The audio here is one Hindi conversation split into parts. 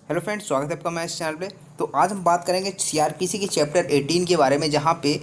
हेलो फ्रेंड्स, स्वागत है आपका हमारे इस चैनल पे। तो आज हम बात करेंगे सीआरपीसी के चैप्टर 18 के बारे में, जहाँ पे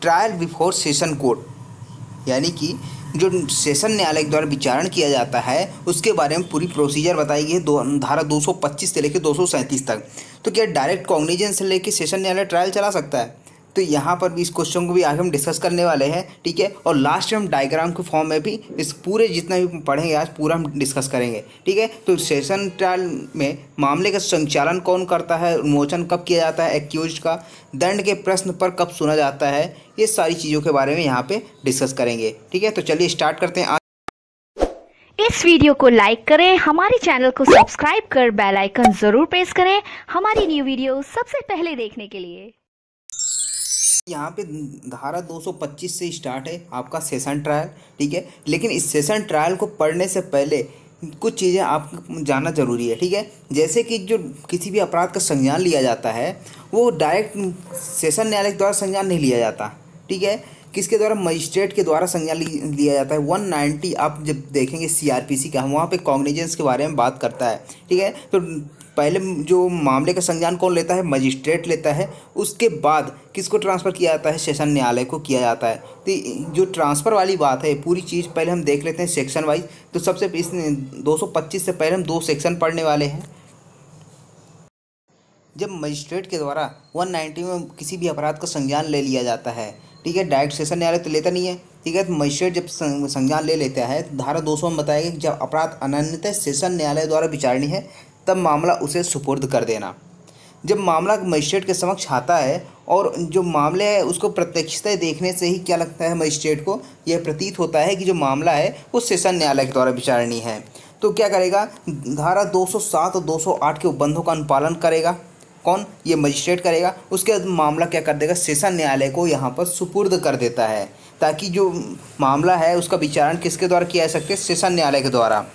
ट्रायल बिफोर सेशन कोर्ट यानी कि जो सेशन न्यायालय द्वारा विचारण किया जाता है उसके बारे में पूरी प्रोसीजर बताई गई है। धारा 225 से लेकर 237 तक। तो क्या डायरेक्ट कॉग्निजेंस से लेकर सेशन न्यायालय ट्रायल चला सकता है? तो यहाँ पर भी इस क्वेश्चन को भी आगे हम डिस्कस करने वाले हैं, ठीक है। और लास्ट में हम डायग्राम के फॉर्म में भी इस पूरे जितना भी पढ़ेंगे आज पूरा हम डिस्कस करेंगे, ठीक है। तो सेशन ट्रायल में मामले का संचालन कौन करता है, उन्मोचन कब किया जाता है एक्यूज्ड का, दंड के प्रश्न पर कब सुना जाता है, ये सारी चीज़ों के बारे में यहाँ पे डिस्कस करेंगे, ठीक है। तो चलिए स्टार्ट करते हैं। इस वीडियो को लाइक करें, हमारे चैनल को सब्सक्राइब कर बेल आइकन जरूर प्रेस करें हमारी न्यू वीडियो सबसे पहले देखने के लिए। यहाँ पे धारा 225 से स्टार्ट है आपका सेशन ट्रायल, ठीक है। लेकिन इस सेशन ट्रायल को पढ़ने से पहले कुछ चीज़ें आपको जानना जरूरी है, ठीक है। जैसे कि जो किसी भी अपराध का संज्ञान लिया जाता है वो डायरेक्ट सेशन न्यायालय द्वारा संज्ञान नहीं लिया जाता, ठीक है। किसके द्वारा? मजिस्ट्रेट के द्वारा संज्ञान लिया जाता है। 190 आप जब देखेंगे सीआरपीसी का, वहाँ पे कॉग्निजेंस के बारे में बात करता है, ठीक है। तो पहले जो मामले का संज्ञान कौन लेता है? मजिस्ट्रेट लेता है। उसके बाद किसको ट्रांसफ़र किया जाता है? सेशन न्यायालय को किया जाता है। तो जो ट्रांसफ़र वाली बात है पूरी चीज़ पहले हम देख लेते हैं सेक्शन वाइज। तो सबसे इस 225 से पहले हम 2 सेक्शन पढ़ने वाले हैं। जब मजिस्ट्रेट के द्वारा 190 में किसी भी अपराध का संज्ञान ले लिया जाता है, ठीक है, डायरेक्ट सेशन न्यायालय तो लेता नहीं है, ठीक है। तो मजिस्ट्रेट जब संज्ञान ले लेता है, धारा 200 में बताया गया कि जब अपराध अनन्यतः सेशन न्यायालय द्वारा विचारणीय है तब मामला उसे सुपुर्द कर देना। जब मामला मजिस्ट्रेट के समक्ष आता है और जो मामले है उसको प्रत्यक्षतः देखने से ही क्या लगता है मजिस्ट्रेट को, यह प्रतीत होता है कि जो मामला है वो सेशन न्यायालय के द्वारा विचारणीय है, तो क्या करेगा? धारा 207 और 208 के उपबंधों का अनुपालन करेगा। कौन? ये मजिस्ट्रेट करेगा। उसके बाद मामला क्या कर देगा? सेशन न्यायालय को यहाँ पर सुपुर्द कर देता है, ताकि जो मामला है उसका विचारण किसके द्वारा किया जा सके? सेशन न्यायालय के द्वारा,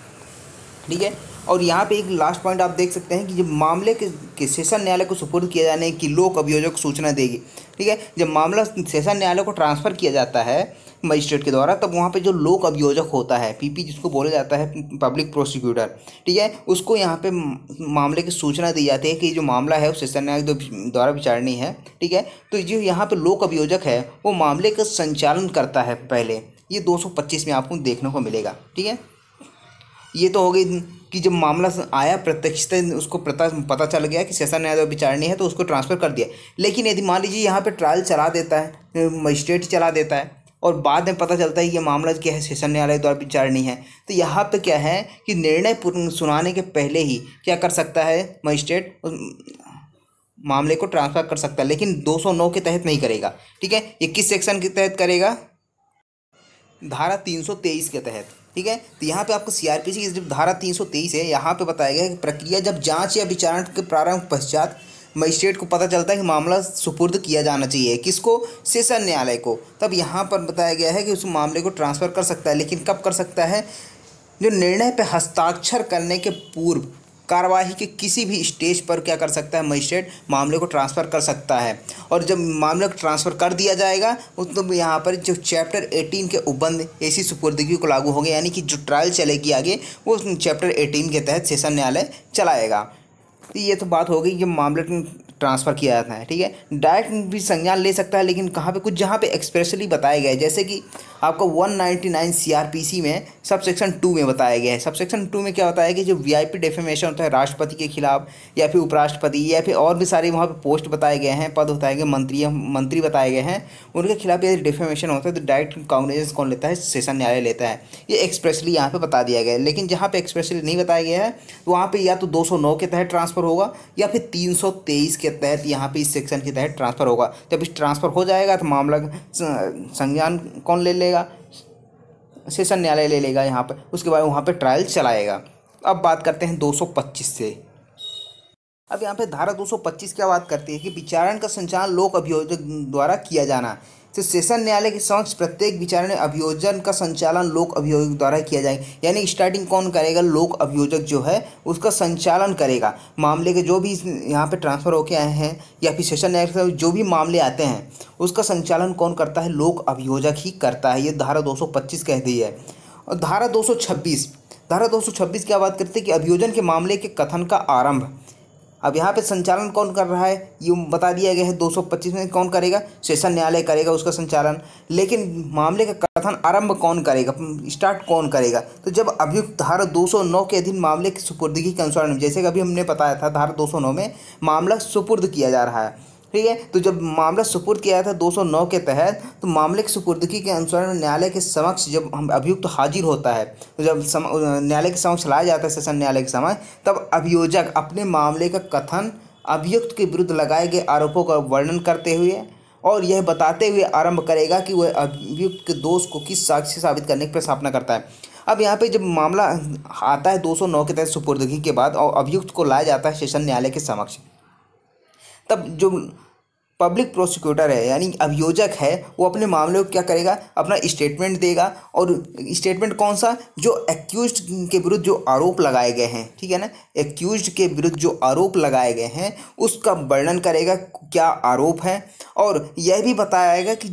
ठीक है। और यहाँ पे एक लास्ट पॉइंट आप देख सकते हैं कि जब मामले के सेशन न्यायालय को सुपुर्द किया जाने की लोक अभियोजक सूचना देगी, ठीक है। जब मामला सेशन न्यायालय को ट्रांसफ़र किया जाता है मजिस्ट्रेट के द्वारा, तब वहाँ पे जो लोक अभियोजक होता है, पीपी जिसको बोला जाता है, पब्लिक प्रोसिक्यूटर, ठीक है, उसको यहाँ पे मामले की सूचना दी जाती है कि जो मामला है वो सेशन न्यायालय द्वारा विचारणीय है, ठीक है। तो जो यहाँ पे लोक अभियोजक है वो मामले का संचालन करता है पहले। ये 225 में आपको देखने को मिलेगा, ठीक है। ये तो हो गई कि जब मामला आया प्रत्यक्षतः उसको पता चल गया कि सेशन न्यायालय विचारणीय है तो उसको ट्रांसफ़र कर दिया। लेकिन यदि मान लीजिए यहाँ पे ट्रायल चला देता है, मजिस्ट्रेट चला देता है, और बाद में पता चलता है कि ये मामला क्या है, सेशन न्यायालय द्वारा विचारणीय है, तो यहाँ पे क्या है कि निर्णय सुनाने के पहले ही क्या कर सकता है मजिस्ट्रेट? मामले को ट्रांसफ़र कर सकता है, लेकिन 209 के तहत नहीं करेगा, ठीक है। ये किस सेक्शन के तहत करेगा? धारा 323 के तहत, ठीक है। तो यहाँ पे आपको सीआरपीसी की जब धारा 323 है, यहाँ पे बताया गया है कि प्रक्रिया जब जांच या विचारण के प्रारंभ पश्चात मजिस्ट्रेट को पता चलता है कि मामला सुपुर्द किया जाना चाहिए किसको? सेशन न्यायालय को, तब यहाँ पर बताया गया है कि उस मामले को ट्रांसफ़र कर सकता है। लेकिन कब कर सकता है? जो निर्णय पर हस्ताक्षर करने के पूर्व कार्यवाही के किसी भी स्टेज पर क्या कर सकता है मजिस्ट्रेट? मामले को ट्रांसफ़र कर सकता है। और जब मामले को ट्रांसफ़र कर दिया जाएगा तो यहाँ पर जो चैप्टर 18 के उपबंध ऐसी सुपुर्दगी को लागू होंगे, यानी कि जो ट्रायल चलेगी आगे वो चैप्टर 18 के तहत सेशन न्यायालय चलाएगा। तो ये तो बात हो गई जब मामले ट्रांसफ़र किया जाता है, ठीक है। डायरेक्ट भी संज्ञान ले सकता है, लेकिन कहाँ पे? कुछ जहाँ पे एक्सप्रेसली बताया गया है, जैसे कि आपको 199 सीआरपीसी में सब सेक्शन 2 में बताया गया है। सब सेक्शन 2 में क्या होता है कि जो वीआईपी डेफेमेशन होता है राष्ट्रपति के खिलाफ या फिर उपराष्ट्रपति या फिर और भी सारे वहाँ पे पोस्ट बताए गए हैं, पद बताए गए, मंत्री बताए गए हैं, उनके खिलाफ यदि डेफेमेशन होता है तो डायरेक्ट कॉग्निजेंस कौन लेता है? सेशन न्यायालय लेता है। ये एक्सप्रेसली यहाँ पर बता दिया गया है। लेकिन जहाँ पर एक्सप्रेसली नहीं बताया गया है तो वहाँ पर या तो 209 के तहत ट्रांसफ़र होगा या फिर 323 के तहत यहाँ पे इस सेक्शन के तहत ट्रांसफ़र होगा। जब इस ट्रांसफ़र हो जाएगा तो मामला संज्ञान कौन ले लेगा? सेशन न्यायालय ले लेगा यहाँ पर। उसके बाद वहाँ पे ट्रायल चलाएगा। अब बात करते हैं 225 से। अब यहाँ पे धारा 225 क्या बात करती है कि विचारण का संचालन लोक अभियोजक द्वारा किया जाना। तो सेशन न्यायालय के समक्ष प्रत्येक विचारण अभियोजन का संचालन लोक अभियोजक द्वारा किया जाएगा। यानी स्टार्टिंग कौन करेगा? लोक अभियोजक जो है उसका संचालन करेगा। मामले के जो भी यहाँ पे ट्रांसफ़र होके आए हैं या फिर सेशन न्यायालय से जो भी मामले आते हैं उसका संचालन कौन करता है? लोक अभियोजक ही करता है। ये धारा 225 कह दी है। और धारा 226 क्या बात करती है कि अभियोजन के मामले के कथन का आरंभ अब यहाँ पे संचालन कौन कर रहा है ये बता दिया गया है 225 में कौन करेगा, सेशन न्यायालय करेगा उसका संचालन। लेकिन मामले का कथन आरंभ कौन करेगा, स्टार्ट कौन करेगा, तो जब अभियुक्त धारा 209 के अधीन मामले की सुपुर्दगी के अनुसार, जैसे कि अभी हमने बताया था धारा 209 में मामला सुपुर्द किया जा रहा है, ठीक है। तो जब मामला सुपुर्द किया था 209 के तहत, तो मामले की सुपुर्दगी के अनुसार न्यायालय के समक्ष जब हम अभियुक्त हाजिर होता है, तो जब न्यायालय के समक्ष लाया जाता है सेशन न्यायालय के समय, तब अभियोजक अपने मामले का कथन अभियुक्त के विरुद्ध लगाए गए आरोपों का वर्णन करते हुए और यह बताते हुए आरंभ करेगा कि वह अभियुक्त के दोष को किस साक्ष्य से साबित करने की प्रस्तावना करता है। अब यहाँ पे जब मामला आता है 209 के तहत सुपुर्दगी के बाद और अभियुक्त को लाया जाता है सेशन न्यायालय के समक्ष, तब जो पब्लिक प्रोसिक्यूटर है यानी अभियोजक है वो अपने मामले को क्या करेगा, अपना स्टेटमेंट देगा। और स्टेटमेंट कौन सा, जो एक्यूज्ड के विरुद्ध जो आरोप लगाए गए हैं, ठीक है ना, एक्यूज्ड के विरुद्ध जो आरोप लगाए गए हैं उसका वर्णन करेगा, क्या आरोप है, और यह भी बताएगा कि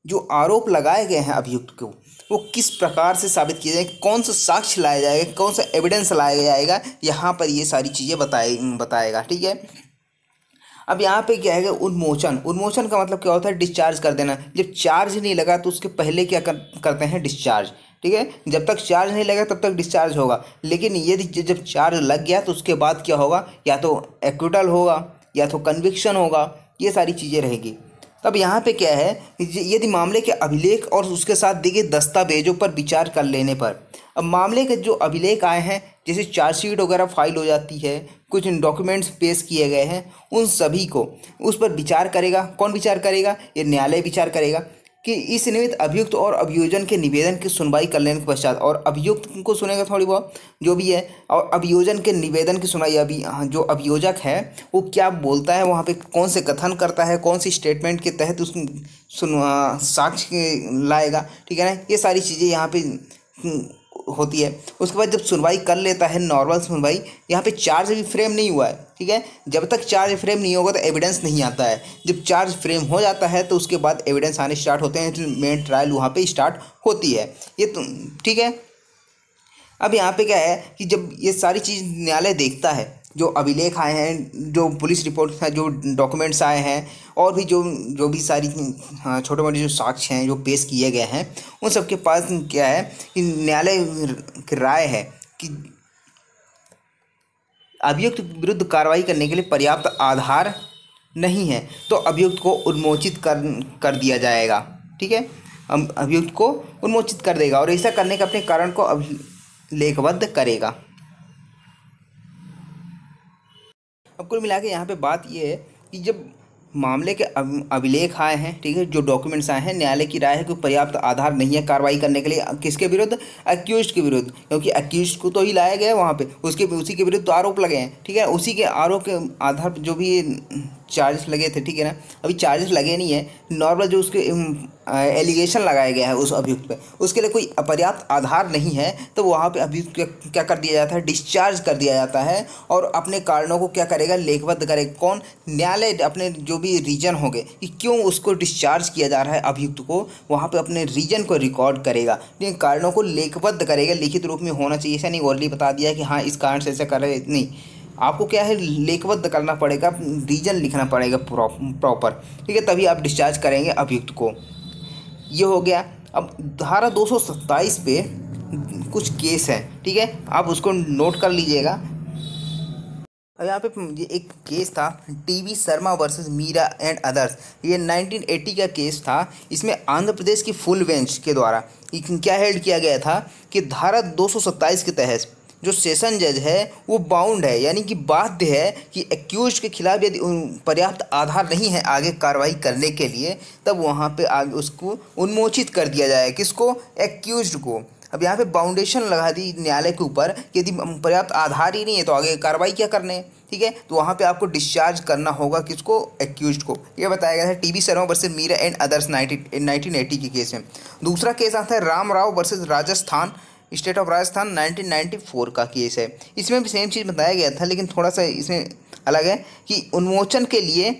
जो आरोप लगाए गए हैं अभियुक्त को वो किस प्रकार से साबित किए जाएंगे, कौन सा साक्ष्य लाया जाएगा, कौन सा एविडेंस लाया जाएगा, यहाँ पर ये सारी चीज़ें बताएगा, ठीक है। अब यहाँ पे क्या है, उन्मोचन का मतलब क्या होता है, डिस्चार्ज कर देना। जब चार्ज नहीं लगा तो उसके पहले क्या करते हैं, डिस्चार्ज, ठीक है। जब तक चार्ज नहीं लगा तब तक डिस्चार्ज होगा, लेकिन यदि जब चार्ज लग गया तो उसके बाद क्या होगा, या तो एक्विटल होगा या तो कन्विक्शन होगा, ये सारी चीज़ें रहेगी। तब यहाँ पे क्या है, यदि मामले के अभिलेख और उसके साथ दिए गए दस्तावेजों पर विचार कर लेने पर, अब मामले के जो अभिलेख आए हैं जैसे चार्जशीट वगैरह फाइल हो जाती है, कुछ डॉक्यूमेंट्स पेश किए गए हैं, उन सभी को उस पर विचार करेगा। कौन विचार करेगा, ये न्यायालय विचार करेगा कि इस निमित्त अभियुक्त और अभियोजन के निवेदन की सुनवाई कर लेने के पश्चात, और अभियुक्त को सुनेगा थोड़ी बहुत जो भी है, और अभियोजन के निवेदन की सुनवाई, अभी जो अभियोजक है वो क्या बोलता है, वहाँ पे कौन से कथन करता है, कौन सी स्टेटमेंट के तहत उस साक्ष्य लाएगा, ठीक है ना, ये सारी चीज़ें यहाँ पे होती है। उसके बाद जब सुनवाई कर लेता है, नॉर्मल सुनवाई, यहाँ पे चार्ज भी फ्रेम नहीं हुआ है, ठीक है। जब तक चार्ज फ्रेम नहीं होगा तो एविडेंस नहीं आता है। जब चार्ज फ्रेम हो जाता है तो उसके बाद एविडेंस आने स्टार्ट होते हैं, तो मेन ट्रायल वहाँ पे स्टार्ट होती है, ये तो ठीक है। अब यहाँ पे क्या है कि जब ये सारी चीज़ न्यायालय देखता है, जो अभिलेख आए हैं, जो पुलिस रिपोर्ट है, जो डॉक्यूमेंट्स आए हैं, और भी जो भी सारी छोटे मोटे जो साक्ष्य हैं जो पेश किए गए हैं, उन सब के पास क्या है कि न्यायालय की राय है कि अभियुक्त विरुद्ध कार्रवाई करने के लिए पर्याप्त आधार नहीं है, तो अभियुक्त को उन्मोचित कर दिया जाएगा, ठीक है। अभियुक्त को उन्मोचित कर देगा और ऐसा करने के अपने कारण को अभिलेखबद्ध करेगा। अब कुल मिला के यहाँ पे बात ये है कि जब मामले के अभिलेख आए हैं, ठीक है, जो डॉक्यूमेंट्स आए हैं, न्यायालय की राय है कि पर्याप्त आधार नहीं है कार्रवाई करने के लिए, किसके विरुद्ध, एक्यूज्ड के विरुद्ध, क्योंकि एक्यूज्ड को तो ही लाया गया वहाँ पे, उसी के विरुद्ध तो आरोप लगे हैं, ठीक है। उसी के आरोप के आधार पर जो भी चार्जेस लगे थे, ठीक है ना, अभी चार्जेस लगे नहीं है, नॉर्मल जो उसके एलिगेशन लगाया गया है उस अभियुक्त पे, उसके लिए कोई पर्याप्त आधार नहीं है, तो वहाँ पे अभियुक्त क्या कर दिया जाता है, डिस्चार्ज कर दिया जाता है, और अपने कारणों को क्या करेगा, लेखबद्ध करेगा। कौन, न्यायालय अपने जो भी रीजन होंगे कि क्यों उसको डिस्चार्ज किया जा रहा है अभियुक्त को, वहाँ पे अपने रीजन को रिकॉर्ड करेगा, लेकिन कारणों को लेखबद्ध करेगा, लिखित रूप में होना चाहिए, ऐसा नहीं ऑलरेडी बता दिया कि हाँ इस कारण से ऐसा कर रहे, नहीं, आपको क्या है लेखबद्ध करना पड़ेगा, रीजन लिखना पड़ेगा प्रॉपर, ठीक है, तभी आप डिस्चार्ज करेंगे अभियुक्त को। ये हो गया। अब धारा 227 पे कुछ केस है, ठीक है, आप उसको नोट कर लीजिएगा। अब यहाँ पे ये एक केस था T V Sharma versus Meera and others, ये 1980 का केस था। इसमें आंध्र प्रदेश की फुल बेंच के द्वारा क्या हेल्ड किया गया था कि धारा 227 के तहत जो सेशन जज है वो बाउंड है, यानी कि बाध्य है कि एक्यूज के खिलाफ यदि पर्याप्त आधार नहीं है आगे कार्रवाई करने के लिए, तब वहाँ पे आगे उसको उन्मोचित कर दिया जाए, किसको, एक्यूज्ड को। अब यहाँ पे बाउंडेशन लगा दी न्यायालय के ऊपर कि यदि पर्याप्त आधार ही नहीं है तो आगे कार्रवाई क्या करने, ठीक है, तो वहाँ पे आपको डिस्चार्ज करना होगा, किसको, एक्यूज्ड को। ये बताया गया था T V Sharma versus Meera and others 1980 के केस में। दूसरा केस आता है Ram Rao versus Rajasthan, state of Rajasthan, 1994 का केस है। इसमें भी सेम चीज़ बताया गया था, लेकिन थोड़ा सा इसमें अलग है कि उन्मोचन के लिए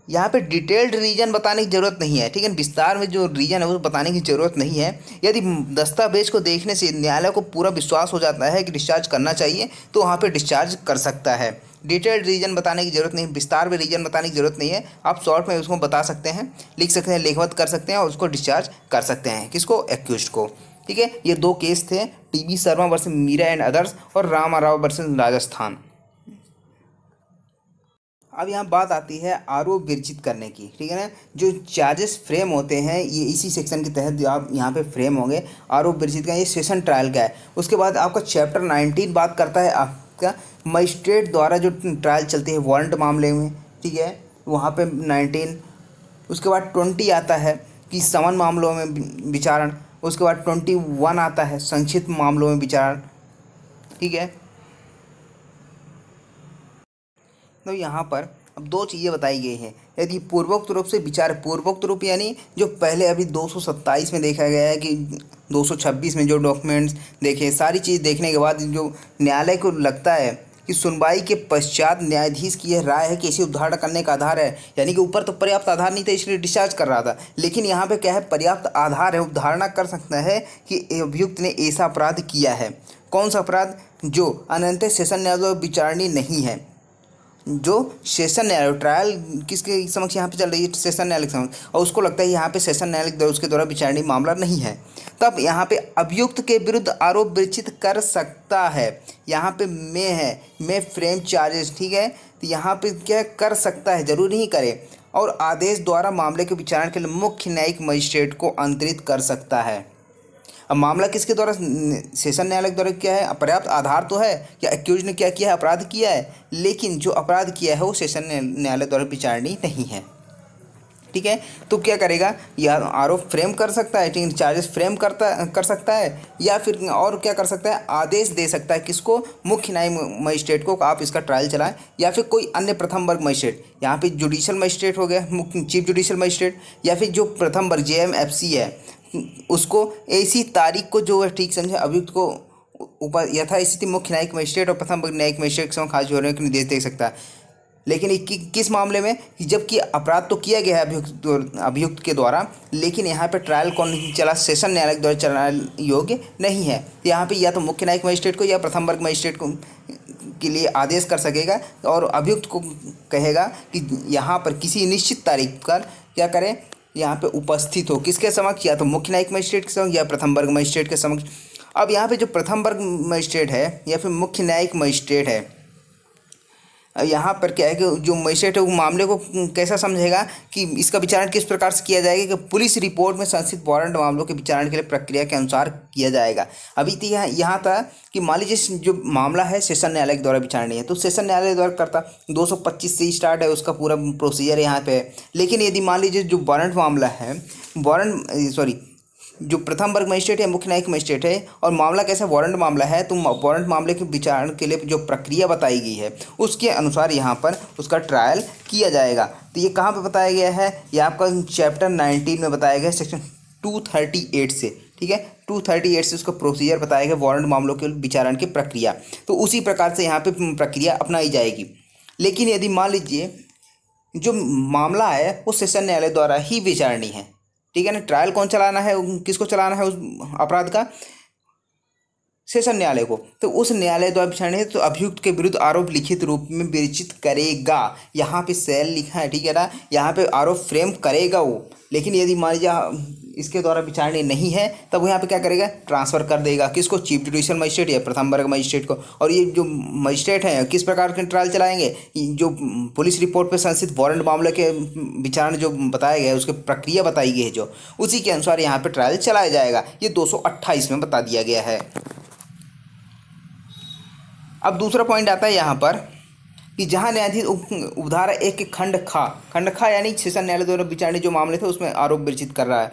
यहाँ पे डिटेल्ड रीजन बताने की ज़रूरत नहीं है, ठीक है, विस्तार में जो रीजन है वो बताने की ज़रूरत नहीं है। यदि दस्तावेज को देखने से न्यायालय को पूरा विश्वास हो जाता है कि डिस्चार्ज करना चाहिए तो वहाँ पे डिस्चार्ज कर सकता है। डिटेल्ड रीजन बताने की ज़रूरत नहीं, विस्तार में रीजन बताने की ज़रूरत नहीं है। आप शॉर्ट में उसको बता सकते हैं, लिख सकते हैं, लेखवत कर सकते हैं और उसको डिस्चार्ज कर सकते हैं। किसको? एक्यूज्ड को। ठीक है, ये 2 केस थे, T B Sharma versus Meera and others और रामा राव वर्सेस राजस्थान। अब यहाँ बात आती है आरोप विरचित करने की, ठीक है ना। जो चार्जेस फ्रेम होते हैं ये इसी सेक्शन के तहत आप यहाँ पे फ्रेम होंगे। आरोप विरचित का ये सेशन ट्रायल का है। उसके बाद आपका चैप्टर 19 बात करता है आपका मजिस्ट्रेट द्वारा जो ट्रायल चलती है वारंट मामले में, ठीक है, वहाँ पे 19। उसके बाद 20 आता है कि समन मामलों में विचारण। उसके बाद 21 आता है संक्षिप्त मामलों में विचारण, ठीक है। तो यहाँ पर अब 2 चीज़ें बताई गई हैं। यदि पूर्वोक्त रूप से विचार, पूर्वोक्त रूप यानी जो पहले अभी 227 में देखा गया है कि 226 में जो डॉक्यूमेंट्स देखे, सारी चीज़ देखने के बाद जो न्यायालय को लगता है कि सुनवाई के पश्चात न्यायाधीश की यह राय है कि इसे उद्धारण करने का आधार है, यानी कि ऊपर तो पर्याप्त आधार नहीं था इसलिए डिस्चार्ज कर रहा था, लेकिन यहाँ पे क्या है, पर्याप्त आधार है, उद्धारणा कर सकता है कि अभियुक्त ने ऐसा अपराध किया है। कौन सा अपराध? जो अनंत सेशन न्यायालय विचारणीय नहीं है। जो सेशन न्यायालय, ट्रायल किसके समक्ष यहाँ पे चल रही है? सेशन न्यायालय के समक्ष, और उसको लगता है यहाँ पे सेशन न्यायालय उसके द्वारा विचारणीय मामला नहीं है, तब यहाँ पे अभियुक्त के विरुद्ध आरोप विरचित कर सकता है। यहाँ पे में है, में फ्रेम चार्जेस, ठीक है, तो यहाँ पे क्या कर सकता है, जरूरी नहीं करे, और आदेश द्वारा मामले के विचारण के लिए मुख्य न्यायिक मजिस्ट्रेट को अंतरित कर सकता है। अब मामला किसके द्वारा? सेशन न्यायालय द्वारा क्या है? पर्याप्त आधार तो है या एक्यूज ने क्या किया है? अपराध किया है, लेकिन जो अपराध किया है वो सेशन न्यायालय द्वारा विचारणीय नहीं है, ठीक है। तो क्या करेगा? या आरोप फ्रेम कर सकता है, ठीक है, चार्जेस फ्रेम कर सकता है, या फिर और क्या कर सकता है? आदेश दे सकता है किसको? मुख्य न्यायिक मजिस्ट्रेट को, आप इसका ट्रायल चलाएं, या फिर कोई अन्य प्रथम वर्ग मजिस्ट्रेट, यहाँ पे जुडिशियल मजिस्ट्रेट हो गया, मुख्य चीफ जुडिशियल मजिस्ट्रेट, या फिर जो प्रथम वर्ग JMFC है उसको ऐसी तारीख को जो है ठीक समझे अभियुक्त को ऊपर यथास्थिति मुख्य न्यायिक मजिस्ट्रेट और प्रथम वर्ग न्यायिक मजिस्ट्रेट के समक्ष हाजिर होने का निर्देश दे सकता है। लेकिन किस मामले में? जबकि अपराध तो किया गया है अभियुक्त के द्वारा, लेकिन यहाँ पे ट्रायल कौन चला? सेशन न्यायालय द्वारा चलाने योग्य नहीं है। यहाँ पे या तो मुख्य न्यायिक मजिस्ट्रेट को या प्रथम वर्ग मजिस्ट्रेट को के लिए आदेश कर सकेगा और अभियुक्त को कहेगा कि यहाँ पर किसी निश्चित तारीख पर क्या करें, यहाँ पे उपस्थित हो, किसके समक्ष? या तो मुख्य न्यायिक मजिस्ट्रेट के समक्ष या प्रथम वर्ग मजिस्ट्रेट के समक्ष। अब यहाँ पे जो प्रथम वर्ग मजिस्ट्रेट है या फिर मुख्य न्यायिक मजिस्ट्रेट है, यहाँ पर क्या है कि जो मजिस्ट्रेट है वो मामले को कैसा समझेगा कि इसका विचारण किस प्रकार से किया जाएगा कि पुलिस रिपोर्ट में संस्थित वारंट मामलों के विचारण के लिए प्रक्रिया के अनुसार किया जाएगा। अभी तो यहाँ था कि मान लीजिए जो मामला है सेशन न्यायालय के द्वारा विचारणीय है तो सेशन न्यायालय द्वारा करता 225 से स्टार्ट है, उसका पूरा प्रोसीजर यहाँ पे है। लेकिन यदि मान लीजिए जो वारंट मामला है, जो प्रथम वर्ग मजिस्ट्रेट है, मुख्य न्यायिक मजिस्ट्रेट है, और मामला कैसा वारंट मामला है, तो वारंट मामले के विचारण के लिए जो प्रक्रिया बताई गई है उसके अनुसार यहाँ पर उसका ट्रायल किया जाएगा। तो ये कहाँ पे बताया गया है? ये आपका चैप्टर 19 में बताया गया, सेक्शन 238 से, ठीक है, 238 से उसका प्रोसीजर बताया गया, वारंट मामलों के विचारण की प्रक्रिया। तो उसी प्रकार से यहाँ पर प्रक्रिया अपनाई जाएगी। लेकिन यदि मान लीजिए जो मामला है वो सेशन न्यायालय द्वारा ही विचारणीय है, ठीक है ना, ट्रायल कौन चलाना है, किसको चलाना है उस अपराध का? सेशन न्यायालय को। तो उस न्यायालय द्वारा विचारणीय है तो अभियुक्त के विरुद्ध आरोप लिखित रूप में विरचित करेगा। यहाँ पे सेल लिखा है, ठीक है ना, यहाँ पे आरोप फ्रेम करेगा वो। लेकिन यदि मान लीजिए इसके द्वारा विचारणीय नहीं है तब यहाँ पे क्या करेगा? ट्रांसफ़र कर देगा। किसको? चीफ जुडिशियल मजिस्ट्रेट या प्रथम वर्ग मजिस्ट्रेट को। और ये जो मजिस्ट्रेट हैं किस प्रकार के ट्रायल चलाएंगे? जो पुलिस रिपोर्ट पे संस्थित वारंट मामले के विचारण जो बताया गया है उसकी प्रक्रिया बताई गई है जो, उसी के अनुसार यहाँ पे ट्रायल चलाया जाएगा। ये 228 में बता दिया गया है। अब दूसरा पॉइंट आता है यहाँ पर कि जहाँ न्यायाधीश उपधारा 1 के खंड खा यानी सेशन न्यायालय द्वारा विचारणीय जो मामले थे उसमें आरोप विरचित कर रहा है,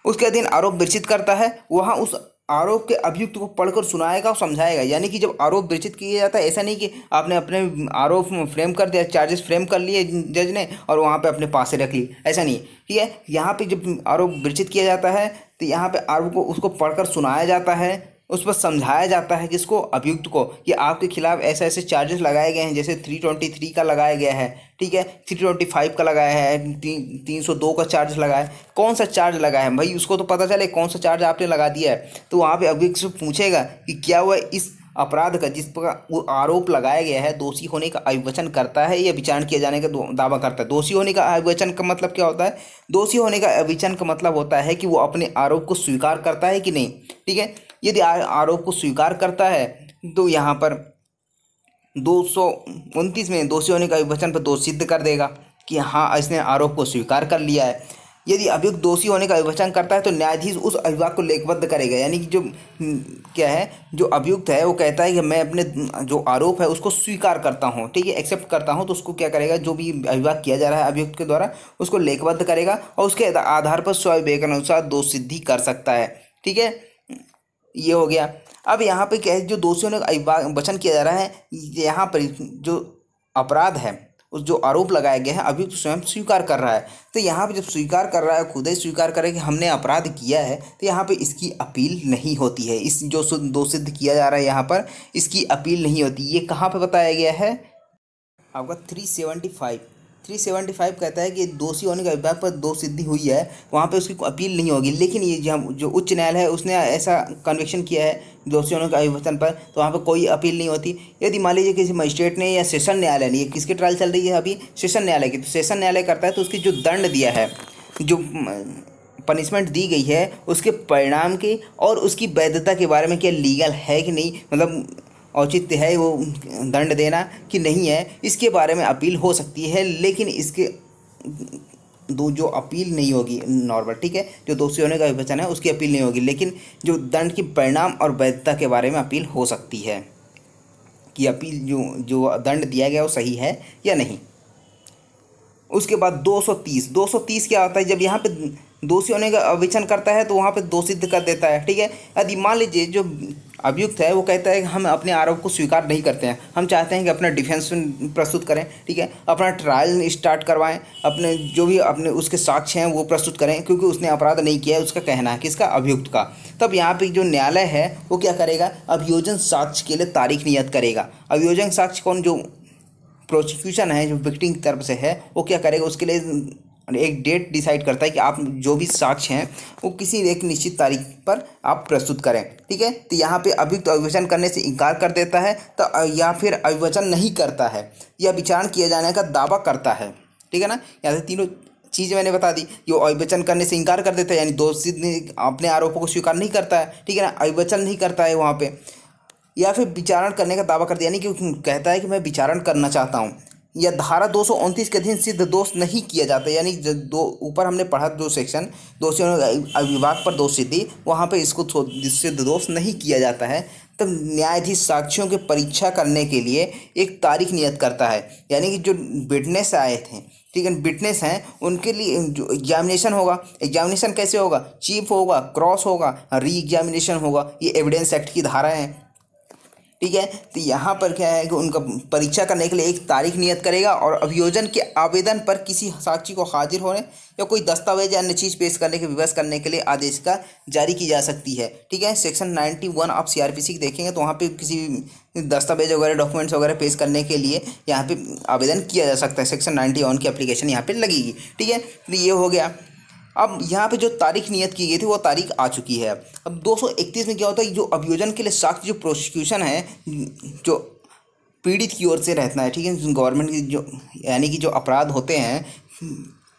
उसके अधीन आरोप विरचित करता है, वहाँ उस आरोप के अभियुक्त को पढ़कर सुनाएगा और समझाएगा। यानी कि जब आरोप विरचित किया जाता है ऐसा नहीं कि आपने अपने आरोप फ्रेम कर दिया, चार्जेस फ्रेम कर लिए जज ने और वहाँ पे अपने पास से रख ली, ऐसा नहीं, ठीक है। यहाँ पे जब आरोप विरचित किया जाता है तो यहाँ पे आरोप को उसको पढ़कर सुनाया जाता है, उस पर समझाया जाता है किसको, अभियुक्त को, कि आपके खिलाफ ऐसे ऐसे चार्जेस लगाए गए हैं, जैसे 323 का लगाया गया है, ठीक है, 325 का लगाया है, 302 का चार्ज लगा है, कौन सा चार्ज लगा है भाई, उसको तो पता चले कौन सा चार्ज आपने लगा दिया है। तो वहाँ पे अभियुक्त से पूछेगा कि क्या वह इस अपराध का जिस पर वो आरोप लगाया गया है दोषी होने का अभिवचन करता है या विचारण किए जाने का दावा करता है। दोषी होने का अभिवचन का मतलब क्या होता है, दोषी होने का अभिवचन का मतलब होता है कि वो अपने आरोप को स्वीकार करता है कि नहीं, ठीक है। यदि आरोप को स्वीकार करता है तो यहाँ पर 229 में दोषी होने का अभिवचन पर दोष सिद्ध कर देगा कि हाँ इसने आरोप को स्वीकार कर लिया है। यदि अभियुक्त दोषी होने का अभिवचन करता है तो न्यायाधीश उस अभिभाग को लेखबद्ध करेगा, यानी कि जो क्या है, जो अभियुक्त है वो कहता है कि मैं अपने जो आरोप है उसको स्वीकार करता हूँ, ठीक है, एक्सेप्ट करता हूँ, तो उसको क्या करेगा, जो भी अभिभाग किया जा रहा है अभियुक्त के द्वारा उसको लेखबद्ध करेगा और उसके आधार पर स्वविवेकानुसार दोष सिद्धि कर सकता है, ठीक है। ये हो गया। अब यहाँ पे क्या है, जो दोषियों ने वचन किया जा रहा है, यहाँ पर जो अपराध है उस जो आरोप लगाया गया है अभियुक्त स्वयं स्वीकार कर रहा है। तो यहाँ पे जब स्वीकार कर रहा है, खुद ही स्वीकार करे कि हमने अपराध किया है, तो यहाँ पे इसकी अपील नहीं होती है। इस जो दोष सिद्ध किया जा रहा है यहाँ पर इसकी अपील नहीं होती। ये कहाँ पे बताया गया है आपका 375 कहता है कि दोषी होने का विभाग पर दोष सिद्धि हुई है, वहाँ पे उसकी अपील नहीं होगी। लेकिन ये जो उच्च न्यायालय है उसने ऐसा कन्विक्शन किया है दोषी होने का अभिवचन पर, तो वहाँ पे कोई अपील नहीं होती। यदि मान लीजिए किसी मजिस्ट्रेट ने या सेशन न्यायालय ने, ये किसकी ट्रायल चल रही है अभी, सेशन न्यायालय की, तो सेशन न्यायालय करता है तो उसकी जो दंड दिया है, जो पनिशमेंट दी गई है उसके परिणाम के और उसकी वैधता के बारे में क्या लीगल है कि नहीं, मतलब औचित्य है वो दंड देना कि नहीं है, इसके बारे में अपील हो सकती है। लेकिन इसके जो अपील नहीं होगी नॉर्मल, ठीक है, जो दोषी होने का विवेचन है उसकी अपील नहीं होगी, लेकिन जो दंड की परिणाम और वैधता के बारे में अपील हो सकती है कि अपील जो दंड दिया गया वो सही है या नहीं। उसके बाद 230 क्या होता है, जब यहाँ पे दोषी होने का विवेचन करता है तो वहाँ पे दोष सिद्ध कर देता है, ठीक है। यदि मान लीजिए जो अभियुक्त है वो कहता है कि हम अपने आरोप को स्वीकार नहीं करते हैं, हम चाहते हैं कि अपना डिफेंस प्रस्तुत करें, ठीक है, अपना ट्रायल स्टार्ट करवाएं, अपने जो भी अपने उसके साक्ष्य हैं वो प्रस्तुत करें, क्योंकि उसने अपराध नहीं किया है, उसका कहना है किसका, अभियुक्त का। तब यहाँ पे जो न्यायालय है वो क्या करेगा, अभियोजन साक्ष्य के लिए तारीख नियत करेगा। अभियोजन साक्ष्य कौन, जो प्रोसिक्यूशन है, जो विक्टिम की तरफ से है, वो क्या करेगा, उसके लिए एक डेट डिसाइड करता है कि आप जो भी साक्ष्य हैं वो किसी एक निश्चित तारीख पर आप प्रस्तुत करें, ठीक है। तो यहाँ पे अभियुक्त अभिवचन करने से इनकार कर देता है तो या फिर अभिवचन नहीं करता है या विचारण किए जाने का दावा करता है, ठीक है ना। यहाँ से तीनों चीज़ मैंने बता दी। जो अभिवचन करने से इनकार कर देता है यानी दोषी अपने आरोपों को स्वीकार नहीं करता है, ठीक है ना, अभिवचन नहीं करता है वहाँ पे, या फिर विचारण करने का दावा करता है यानी कि कहता है कि मैं विचारण करना चाहता हूँ, या धारा 229 के अधीन सिद्ध दोष नहीं किया जाता, यानी ऊपर हमने पढ़ा जो सेक्शन दोषियों विभाग पर दोष सिद्धि, वहाँ पे इसको सिद्ध दोष नहीं किया जाता है। तब न्यायाधीश साक्ष्यों की परीक्षा करने के लिए एक तारीख नियत करता है, यानी कि जो विटनेस आए थे, ठीक है, विटनेस हैं उनके लिए जो एग्जामिनेशन होगा, एग्जामिनेशन कैसे होगा, चीफ होगा, क्रॉस होगा, री एग्जामिनेशन होगा, ये एविडेंस एक्ट की धारा है, ठीक है। तो यहाँ पर क्या है कि उनका परीक्षा करने के लिए एक तारीख नियत करेगा और अभियोजन के आवेदन पर किसी साक्षी को हाजिर होने या कोई दस्तावेज या अन्य चीज़ पेश करने के विवश करने के लिए आदेश का जारी की जा सकती है, ठीक है। सेक्शन 91 आप CRPC की देखेंगे तो वहाँ पे किसी दस्तावेज वगैरह डॉक्यूमेंट्स वगैरह पेश करने के लिए यहाँ पे आवेदन किया जा सकता है। सेक्शन 91 की एप्लीकेशन यहाँ पे लगेगी, ठीक है। तो ये हो गया। अब यहाँ पे जो तारीख नियत की गई थी वो तारीख आ चुकी है। अब 231 में क्या होता है, जो अभियोजन के लिए साक्ष्य जो प्रोसिक्यूशन है जो पीड़ित की ओर से रहता है, ठीक है, गवर्नमेंट की जो यानी कि जो अपराध होते हैं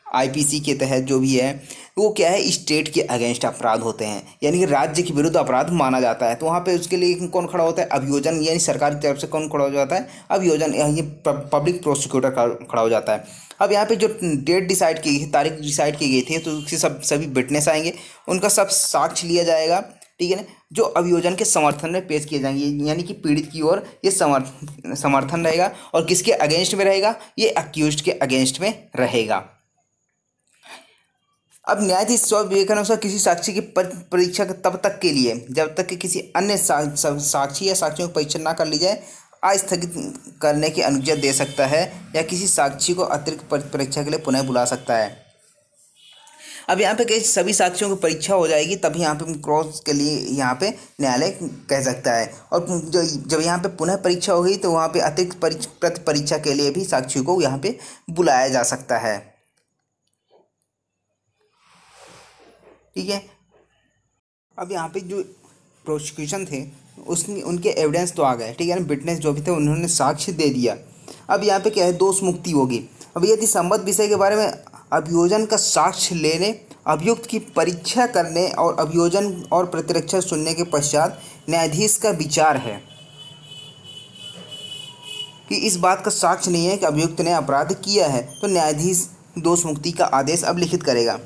IPC के तहत जो भी है वो क्या है, स्टेट के अगेंस्ट अपराध होते हैं, यानी कि राज्य के विरुद्ध अपराध माना जाता है। तो वहाँ पे उसके लिए कौन खड़ा होता है, अभियोजन, यानी सरकार की तरफ से कौन खड़ा हो जाता है, अभियोजन, ये पब्लिक प्रोसिक्यूटर खड़ा हो जाता है। अब यहाँ पे जो डेट डिसाइड की गई, तारीख डिसाइड की गई थी, तो उसके सभी विटनेस आएंगे, उनका सब साक्ष्य लिया जाएगा, ठीक है ना, जो अभियोजन के समर्थन में पेश किए जाएंगे, यानी कि पीड़ित की ओर ये समर्थन रहेगा और किसके अगेंस्ट में रहेगा, ये अक्यूज्ड के अगेंस्ट में रहेगा। अब न्यायाधीश स्वविवेकानुसार किसी साक्षी की परीक्षा तब तक के लिए जब तक कि किसी अन्य साक्षी या साक्षियों की परीक्षा ना कर ली जाए अस्थगित करने की अनुज्ञा दे सकता है या किसी साक्षी को अतिरिक्त परीक्षा के लिए पुनः बुला सकता है। अब यहाँ पे कई सभी साक्ष्यों की परीक्षा हो जाएगी, तभी यहाँ पे क्रॉस के लिए यहाँ पे न्यायालय कह सकता है। और जो जब यहाँ पे पुनः परीक्षा होगी तो वहाँ पे अतिरिक्त प्रति परीक्षा के लिए भी साक्षी को यहाँ पे बुलाया जा सकता है। ठीक है। अब यहाँ पे जो प्रोसिक्यूशन थे उसने उनके एविडेंस तो आ गए, ठीक है ना, विटनेस जो भी थे उन्होंने साक्ष्य दे दिया। अब यहाँ पे क्या है, दोष मुक्ति होगी। अब यदि संबद्ध विषय के बारे में अभियोजन का साक्ष्य लेने, अभियुक्त की परीक्षा करने और अभियोजन और प्रतिरक्षा सुनने के पश्चात न्यायाधीश का विचार है कि इस बात का साक्ष्य नहीं है कि अभियुक्त ने अपराध किया है, तो न्यायाधीश दोष मुक्ति का आदेश अब लिखित करेगा।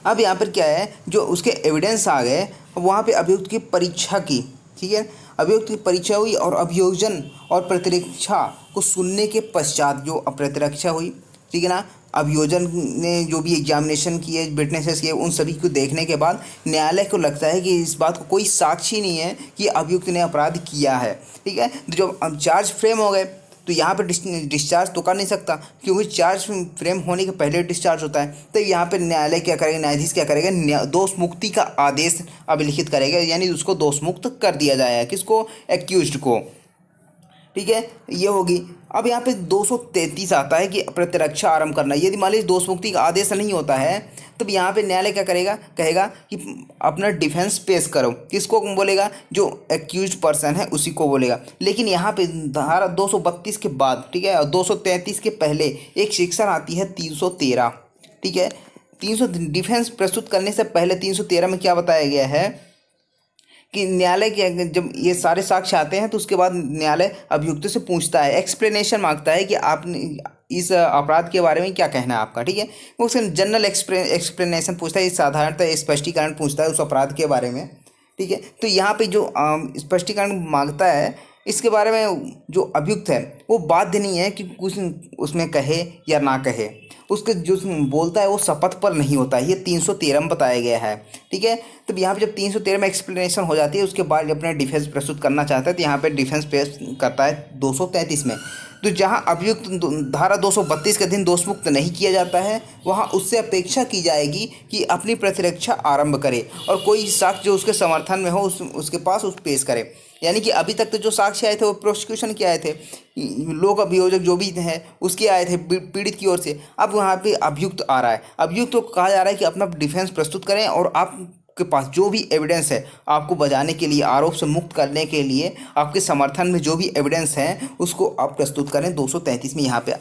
अब यहाँ पर क्या है, जो उसके एविडेंस आ गए, वहाँ पे अभियुक्त की परीक्षा की, ठीक है, अभियुक्त की परीक्षा हुई और अभियोजन और प्रतिरक्षा को सुनने के पश्चात जो प्रतिरक्षा हुई, ठीक है ना, अभियोजन ने जो भी एग्जामिनेशन किए, विटनेसेस किए, उन सभी को देखने के बाद न्यायालय को लगता है कि इस बात को कोई साक्षी नहीं है कि अभियुक्त ने अपराध किया है, ठीक है। तो जब चार्ज फ्रेम हो गए तो यहाँ पे डिस्चार्ज तो कर नहीं सकता, क्योंकि चार्ज फ्रेम होने के पहले डिस्चार्ज होता है। तो यहाँ पे न्यायालय क्या करेगा, न्यायाधीश क्या करेगा, दोष मुक्ति का आदेश अभिलिखित करेगा, यानी उसको दोष मुक्त कर दिया जाएगा, किसको, एक्यूज्ड को, ठीक है, ये होगी। अब यहाँ पे 233 आता है कि प्रतिरक्षा आरंभ करना। यदि मान लीजिए दोष मुक्ति का आदेश नहीं होता है तब यहाँ पे न्यायालय क्या करेगा, कहेगा कि अपना डिफेंस पेश करो। किसको बोलेगा, जो एक्यूज्ड पर्सन है उसी को बोलेगा। लेकिन यहाँ पे धारा 232 के बाद, ठीक है, और 233 के पहले एक सेक्शन आती है 313, ठीक है। 300 डिफेंस प्रस्तुत करने से पहले 313 में क्या बताया गया है कि न्यायालय के जब ये सारे साक्ष्य आते हैं तो उसके बाद न्यायालय अभियुक्त से पूछता है, एक्सप्लेनेशन मांगता है कि आपने इस अपराध के बारे में क्या कहना है आपका, ठीक है। वो उससे जनरल एक्सप्लेनेशन पूछता है, साधारणतः स्पष्टीकरण पूछता है उस अपराध के बारे में, ठीक है। तो यहाँ पे जो स्पष्टीकरण मांगता है इसके बारे में जो अभियुक्त है वो बाध्य नहीं है कि कुछ उसमें कहे या ना कहे, उसके जो बोलता है वो शपथ पर नहीं होता है। ये 313 में बताया गया है, ठीक है। तो यहाँ पे जब 313 में एक्सप्लेनेशन हो जाती है उसके बाद अपना डिफेंस प्रस्तुत करना चाहता है तो यहाँ पे डिफेंस पेश करता है 233 में। तो जहाँ अभियुक्त धारा 232 के अधीन दोषमुक्त नहीं किया जाता है वहाँ उससे अपेक्षा की जाएगी कि अपनी प्रतिरक्षा आरंभ करे और कोई साक्ष्य जो उसके समर्थन में हो उसके पास उस पेश करे। यानी कि अभी तक तो जो साक्ष्य आए थे वो प्रोसिक्यूशन के आए थे, लोक अभियोजक जो भी है उसके आए थे पीड़ित की ओर से। अब वहाँ पे अभियुक्त आ रहा है, अभियुक्त को कहा जा रहा है कि अपना डिफेंस प्रस्तुत करें और आपके पास जो भी एविडेंस है आपको बचाने के लिए, आरोप से मुक्त करने के लिए, आपके समर्थन में जो भी एविडेंस हैं उसको आप प्रस्तुत करें। 233 में यहाँ पे।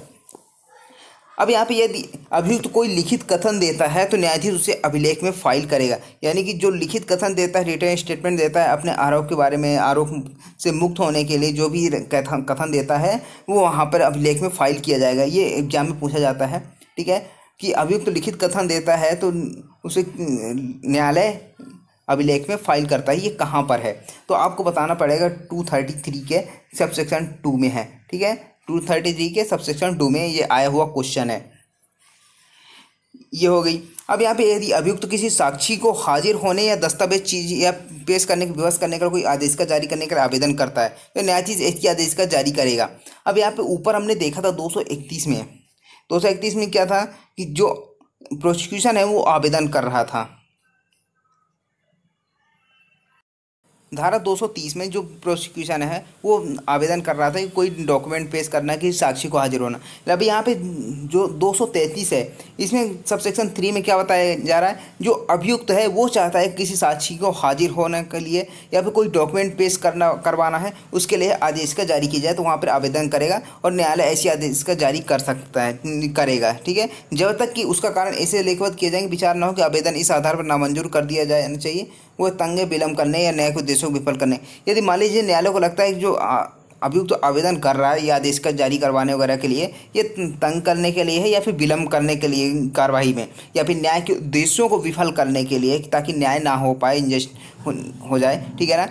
अब यहाँ पे यदि अभियुक्त कोई लिखित कथन देता है तो न्यायाधीश उसे अभिलेख में फाइल करेगा। यानी कि जो लिखित कथन देता है, रिटन स्टेटमेंट देता है अपने आरोप के बारे में, आरोप से मुक्त होने के लिए जो भी कथन देता है वो वहाँ पर अभिलेख में फाइल किया जाएगा। ये एग्जाम में पूछा जाता है, ठीक है, कि अभियुक्त लिखित कथन देता है तो उसे न्यायालय अभिलेख में फाइल करता है। ये कहाँ पर है तो आपको बताना पड़ेगा 233 के सबसेक्शन 2 में है, ठीक है। 233 के सबसेक्शन 2 में ये आया हुआ क्वेश्चन है, ये हो गई। अब यहाँ पे यदि अभियुक्त किसी साक्षी को हाजिर होने या दस्तावेज चीज या पेश करने विवश करने का कोई आदेश का जारी करने का आवेदन करता है तो न्यायाधीश एक आदेश का जारी करेगा। अब यहाँ पे ऊपर हमने देखा था 231 में क्या था कि जो प्रोसिक्यूशन है वो आवेदन कर रहा था। धारा 230 में जो प्रोसिक्यूशन है वो आवेदन कर रहा था कि कोई डॉक्यूमेंट पेश करना कि साक्षी को हाजिर होना। अभी यहाँ पे जो 233 है इसमें सबसेक्शन 3 में क्या बताया जा रहा है, जो अभियुक्त है वो चाहता है किसी साक्षी को हाजिर होने के लिए या फिर कोई डॉक्यूमेंट पेश करवाना है उसके लिए आदेश का जारी किया जाए तो वहाँ पर आवेदन करेगा और न्यायालय ऐसी आदेश का जारी कर सकता है, करेगा, ठीक है। जब तक कि उसका कारण ऐसे लेखबद्ध किए जाएंगे विचार न हो कि आवेदन इस आधार पर नामंजूर कर दिया जाना चाहिए, वो तंगे विलम्ब करने या न्याय को उद्देश्यों को विफल करने। यदि मान लीजिए न्यायालय को लगता है कि जो अभियुक्त तो आवेदन कर रहा है या आदेश का जारी करवाने वगैरह के लिए ये तंग करने के लिए है या फिर विलम्ब करने के लिए कार्रवाई में या फिर न्याय के उद्देश्यों को विफल करने के लिए ताकि न्याय ना हो पाए, इनजस्ट हो जाए, ठीक है ना,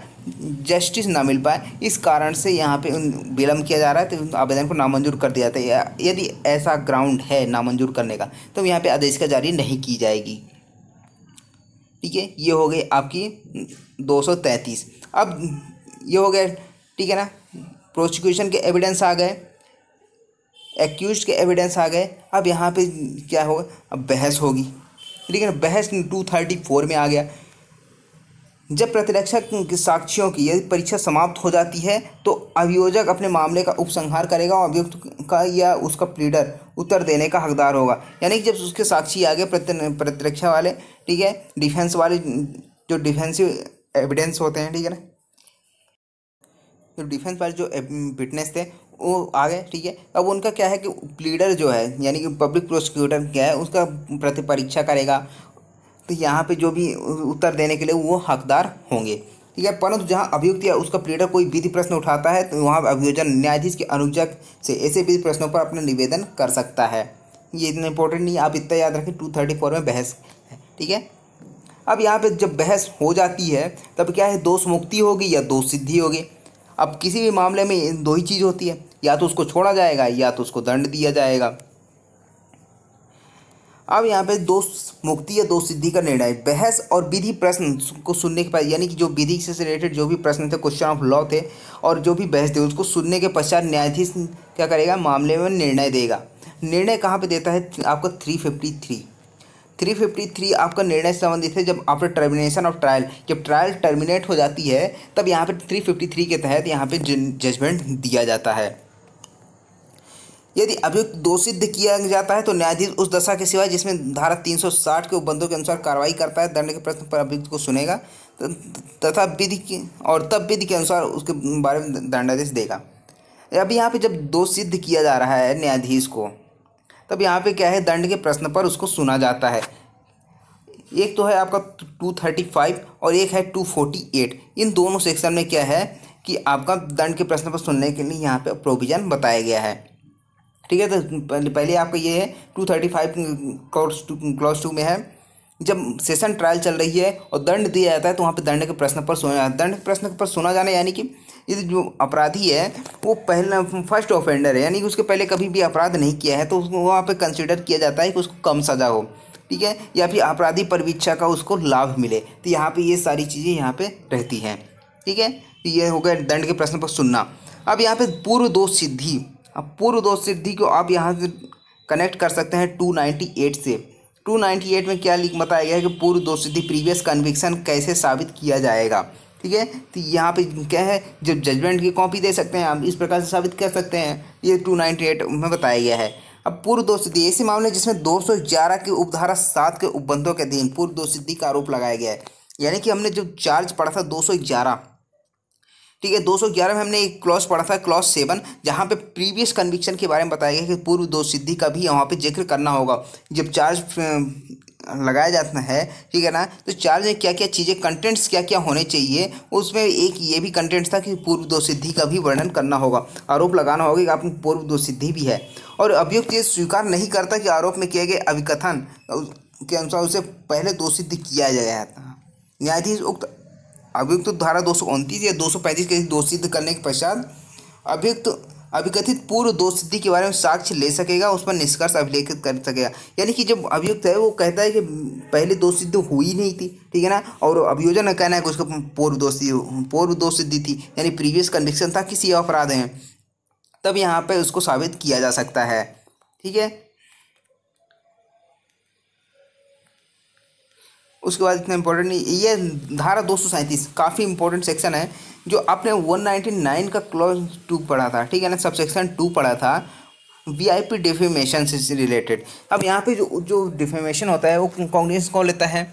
जस्टिस ना मिल पाए, इस कारण से यहाँ पे विलम्ब किया जा रहा है तो आवेदन को नामंजूर कर दिया जाता है। यदि ऐसा ग्राउंड है नामंजूर करने का तो यहाँ पे आदेश का जारी नहीं की जाएगी, ठीक है। ये हो गई आपकी 233। अब ये हो गया, ठीक है ना, प्रोसिक्यूशन के एविडेंस आ गए, एक्यूज्ड के एविडेंस आ गए। अब यहाँ पे क्या होगा, अब बहस होगी, ठीक है ना। बहस 234 में आ गया, जब प्रतिरक्षा के साक्ष्यों की यदि परीक्षा समाप्त हो जाती है तो अभियोजक अपने मामले का उपसंहार करेगा और अभियुक्त का या उसका प्लीडर उत्तर देने का हकदार होगा। यानी कि जब उसके साक्षी आगे प्रतिरक्षा वाले, ठीक है, डिफेंस वाले, जो डिफेंसिव एविडेंस होते हैं, ठीक है ना, जो डिफेंस वाले जो विटनेस थे वो आ गए, ठीक है। अब उनका क्या है कि प्लीडर जो है यानी कि पब्लिक प्रोसिक्यूटर क्या है उसका परीक्षा करेगा, तो यहाँ पे जो भी उत्तर देने के लिए वो हकदार होंगे, ठीक है। परंतु जहाँ अभियुक्त या उसका प्लीडर कोई विधि प्रश्न उठाता है तो वहाँ अभियोजन न्यायाधीश के अनुज्ञा से ऐसे विधि प्रश्नों पर अपना निवेदन कर सकता है। ये इतना इंपॉर्टेंट नहीं, आप इतना याद रखें 234 में बहस है, ठीक है। अब यहाँ पे जब बहस हो जाती है तब क्या है, दोष मुक्ति होगी या दोष सिद्धि होगी। अब किसी भी मामले में दो ही चीज़ होती है, या तो उसको छोड़ा जाएगा या तो उसको दंड दिया जाएगा। अब यहाँ पे दोष मुक्ति या दोष सिद्धि का निर्णय बहस और विधि प्रश्न को सुनने के बाद, यानी कि जो विधि से रिलेटेड जो भी प्रश्न थे, क्वेश्चन ऑफ लॉ थे और जो भी बहस थे, उसको सुनने के पश्चात न्यायाधीश क्या करेगा, मामले में निर्णय देगा। निर्णय कहाँ पे देता है, आपका 353 आपका निर्णय संबंधित है जब आफ्टर टर्मिनेशन ऑफ ट्रायल, जब ट्रायल टर्मिनेट हो जाती है तब यहाँ पे 353 के तहत यहाँ पे जजमेंट दिया जाता है। यदि अभियुक्त दोषित किया जाता है तो न्यायाधीश उस दशा के सिवाय जिसमें धारा 360 के उपबंधों के अनुसार कार्रवाई करता है, दंड के प्रश्न पर अभियुक्त को सुनेगा तथा विधि की और तब विधि के अनुसार उसके बारे में दंडादेश देगा। अब यहाँ पे जब दोष सिद्ध किया जा रहा है न्यायाधीश को, तब यहाँ पे क्या है, दंड के प्रश्न पर उसको सुना जाता है। एक तो है आपका 235 और एक है 248। इन दोनों सेक्शन में क्या है कि आपका दंड के प्रश्न पर सुनने के लिए यहाँ पे प्रोविज़न बताया गया है, ठीक है। तो पहले आपका ये है 235 क्लॉज 2 में है, जब सेशन ट्रायल चल रही है और दंड दिया जाता है तो वहाँ पे दंड के प्रश्न पर सुना जाता है। दंड के प्रश्न पर सुना जाना यानी कि ये जो अपराधी है वो पहला फर्स्ट ऑफेंडर है, यानी कि उसके पहले कभी भी अपराध नहीं किया है, तो वहाँ पे कंसिडर किया जाता है कि उसको कम सज़ा हो, ठीक है, या फिर अपराधी परिवीक्षा का उसको लाभ मिले। तो यहाँ पे ये सारी चीज़ें यहाँ पे रहती हैं, ठीक है। तो ये हो गया दंड के प्रश्न पर सुनना। अब यहाँ पे पूर्व दोष सिद्धि, अब पूर्व दोष सिद्धि को आप यहाँ से कनेक्ट कर सकते हैं 298 से। 298 में क्या बताया गया है कि पूर्व दोष सिद्धि प्रीवियस कन्विक्शन कैसे साबित किया जाएगा, ठीक है। तो यहाँ पे क्या है, जब जजमेंट की कॉपी दे सकते हैं आप, इस प्रकार से साबित कर सकते हैं, ये 298 में बताया गया है। अब पूर्व दोष सिद्धि ऐसे मामले जिसमें 211 के उपधारा 7 के उपबंधों के अधीन पूर्व दोष सिद्धि का आरोप लगाया गया है। यानी कि हमने जो चार्ज पढ़ा था 211, ठीक है, 211 में हमने एक क्लॉज पढ़ा था क्लॉज 7, जहाँ पे प्रीवियस कन्विक्शन के बारे में बताया गया कि पूर्व दोष सिद्धि का भी वहाँ पे जिक्र करना होगा जब चार्ज लगाया जाता है, ठीक है ना। तो चार्ज में क्या क्या चीज़ें, कंटेंट्स क्या क्या होने चाहिए, उसमें एक ये भी कंटेंट्स था कि पूर्व दोष सिद्धि का भी वर्णन करना होगा, आरोप लगाना होगा कि आप पूर्व दोष सिद्धि भी है। और अभियुक्त ये स्वीकार नहीं करता कि आरोप में किए गए अभिकथन के अनुसार उसे पहले दोषित किया गया था। न्यायाधीश उक्त अभियुक्त धारा 229 या 235 के दोषित करने के पश्चात अभियुक्त अभिकथित पूर्व दोष सिद्धि के बारे में साक्ष्य ले सकेगा, उस पर निष्कर्ष अभिलेखित कर सकेगा। यानी कि जब अभियुक्त है वो कहता है कि पहले दोष सिद्धि हुई नहीं थी, ठीक है ना, और अभियोजन का कहना है कि उसका पूर्व दोष सिद्धि थी, यानी प्रीवियस कन्विक्शन था किसी अपराध में, तब यहाँ पे उसको साबित किया जा सकता है, ठीक है। उसके बाद इतना इम्पोर्टेंट नहीं, ये धारा 237 काफ़ी इंपॉर्टेंट सेक्शन है, जो आपने 199 का क्लॉज 2 पढ़ा था, ठीक है ना, सबसेक्शन 2 पढ़ा था, वीआईपी डिफेमेशन से रिलेटेड। अब यहाँ पे जो डिफेमेशन होता है वो कॉग्निजेंस कौन लेता है,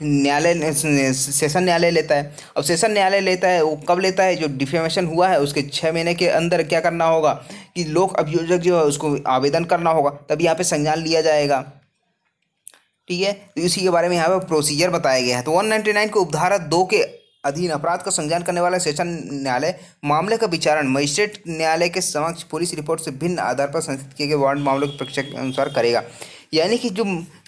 न्यायालय, सेशन न्यायालय लेता है। अब सेशन न्यायालय लेता है, वो कब लेता है, जो डिफेमेशन हुआ है उसके 6 महीने के अंदर क्या करना होगा कि लोक अभियोजक जो है उसको आवेदन करना होगा, तब यहाँ पे संज्ञान लिया जाएगा, ठीक है। तो इसी के बारे में यहाँ पे प्रोसीजर बताया गया है। तो 199 को उपधारा 2 के अधीन अपराध का संज्ञान करने वाला सेशन न्यायालय मामले का विचारण मजिस्ट्रेट न्यायालय के समक्ष पुलिस रिपोर्ट से भिन्न आधार पर संस्थित किए गए वारंट मामलों की परीक्षा के अनुसार करेगा। यानी कि जो